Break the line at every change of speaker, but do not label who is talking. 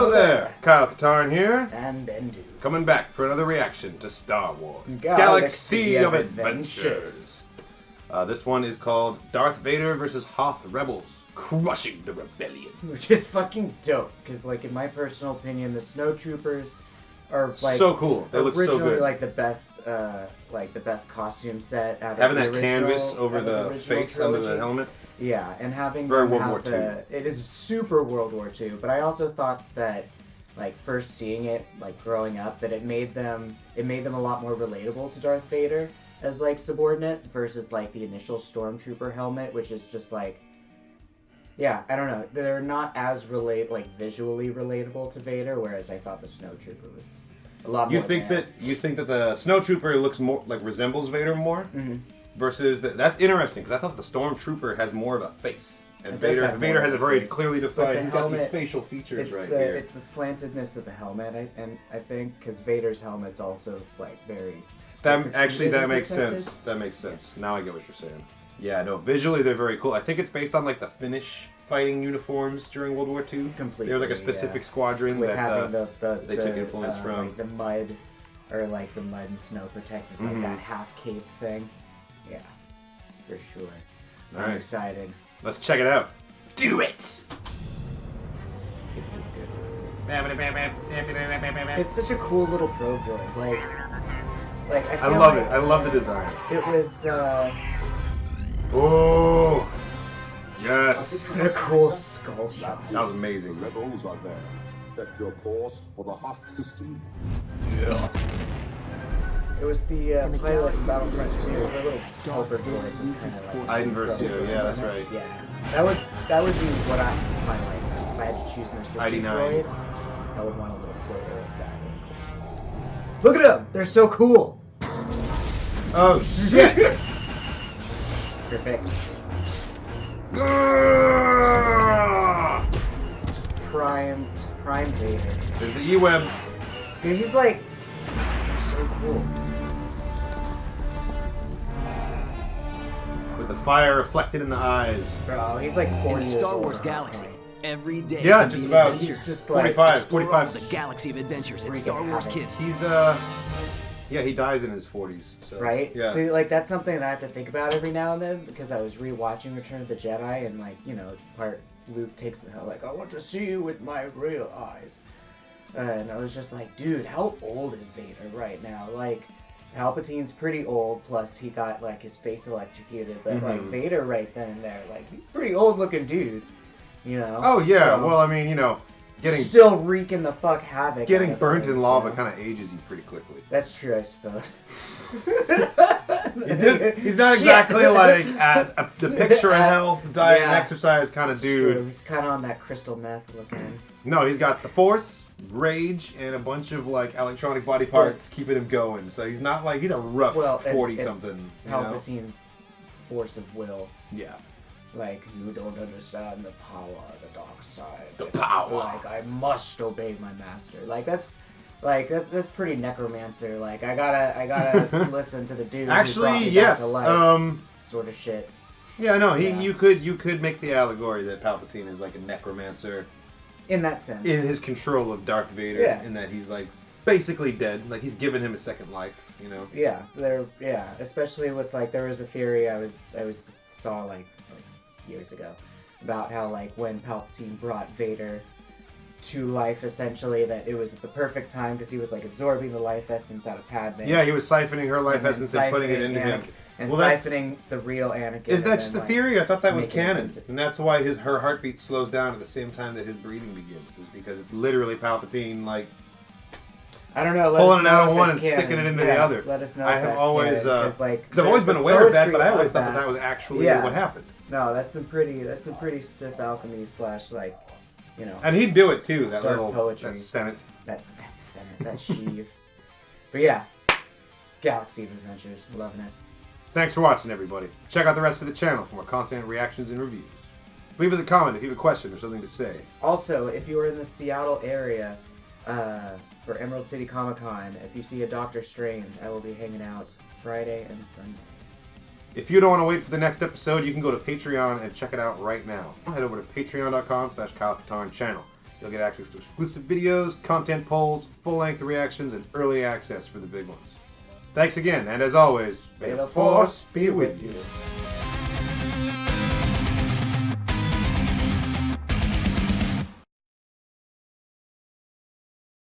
Hello there, Kyle Katarn here,
and Bendu.
coming back for another reaction to Star Wars
Galaxy
of
of
Adventures. This one is called Darth Vader versus Hoth Rebels, Crushing the Rebellion.
Which is fucking dope, because, like, in my personal opinion, the snowtroopers are, like,
so cool. They look so
originally,
good.
like, the best costume set out of
Having
the
that
original,
canvas over the face
trilogy.
under the helmet.
Yeah, and having
Very
them
World
have
War
it is super World War II, but I also thought that, like, first seeing it, like, growing up, that it made them a lot more relatable to Darth Vader as, like, subordinates versus, like, the initial Stormtrooper helmet, which is just, like, yeah, I don't know, they're not as visually relatable to Vader, whereas I thought the Snowtrooper was a lot more.
You think that the Snowtrooper looks more, like, resembles Vader more?
Mm-hmm.
Versus, that's interesting, because I thought the Stormtrooper has more of a face. And Vader has a very clearly defined, he's got these facial features right here.
It's the slantedness of the helmet, I think, because Vader's helmet's also, like, very...
That makes sense. That makes sense. Now I get what you're saying. Yeah, no, visually they're very cool. I think it's based on, like, the Finnish fighting uniforms during World War II.
Completely.
They were like a specific squadron
with
that
having
they took influence from.
Like the mud and snow protected, like that half cape thing. Yeah, for sure. I'm excited.
Let's check it out. Do it!
It's such a cool little probe droid.
I love it. I love the design.
It was
oh, yes.
a cool skull shot.
That was amazing.
Rebels are there. Set your course for the Hoth system.
Yeah.
It was the pilot in Battlefront 2, the little helper droid. Kind of
Iden Versio, yeah, that's right.
Yeah, that would be what I find like if I had to choose an assistant droid. I would want a little floater like that. Look at them! They're so cool!
Oh, shit!
Perfect. Just prime Vader.
There's the E-Web.
Dude, he's like so cool.
With the fire reflected in the eyes.
Bro, he's like 40
in the
years
Star
old
Wars galaxy. Every day.
Yeah, just about.
He's just like
45.
The galaxy of adventures at Star Wars Kids.
He's yeah, he dies in his 40s. So,
right?
Yeah.
So like that's something that I have to think about every now and then because I was rewatching Return of the Jedi and like, you know, part Luke takes the hell like, I want to see you with my real eyes. And I was just like, dude, how old is Vader right now? Like, Palpatine's pretty old, plus he got like his face electrocuted, but like Vader right then and there, like he's a pretty old looking dude. You know?
Oh yeah, well I mean, you know,
still wreaking the fuck havoc.
Getting burnt in lava kind of ages you pretty quickly.
That's true, I suppose.
He's not exactly like the picture of health, diet, and exercise kind of dude.
True. He's kind of on that crystal meth looking.
No, he's got the Force, rage, and a bunch of like electronic body parts keeping him going. So he's not like, he's a rough 40-something.
Palpatine's force of will.
Yeah.
Like, you don't understand the power of the dark side.
The power.
Like, I must obey my master. Like, that's pretty necromancer. Like, I gotta listen to the dude.
Actually,
who
yes.
To life, sort of shit.
Yeah, no. You could make the allegory that Palpatine is like a necromancer.
In that sense.
In his control of Darth Vader, in that he's like basically dead. Like he's given him a second life. You know.
Yeah. Especially with like there was a theory I saw like years ago about how like when Palpatine brought Vader to life, essentially that it was at the perfect time because he was like absorbing the life essence out of Padme.
Yeah, he was siphoning her life essence and putting it into him.
And siphoning the real Anakin.
Is that just the theory? I thought that was canon. And that's why her heartbeat slows down at the same time that his breathing begins. Is because it's literally Palpatine like
I don't know.
Pulling it out of one and sticking it into the other.
Let us know.
I have always because
I've
always been aware of that, but I always thought that was actually what happened.
No, that's some pretty Sith alchemy / like, you know.
And he'd do it too. That
dark
little
poetry.
that Senate.
That Senate. That sheave. But yeah, Galaxy of Adventures, loving it.
Thanks for watching, everybody. Check out the rest of the channel for more content, reactions, and reviews. Leave us a comment if you have a question or something to say.
Also, if you are in the Seattle area for Emerald City Comic Con, if you see a Doctor Strange, I will be hanging out Friday and Sunday.
If you don't want to wait for the next episode, you can go to Patreon and check it out right now. Head over to patreon.com/KyleKatarn channel. You'll get access to exclusive videos, content polls, full-length reactions, and early access for the big ones. Thanks again, and as always,
May the Force be with you.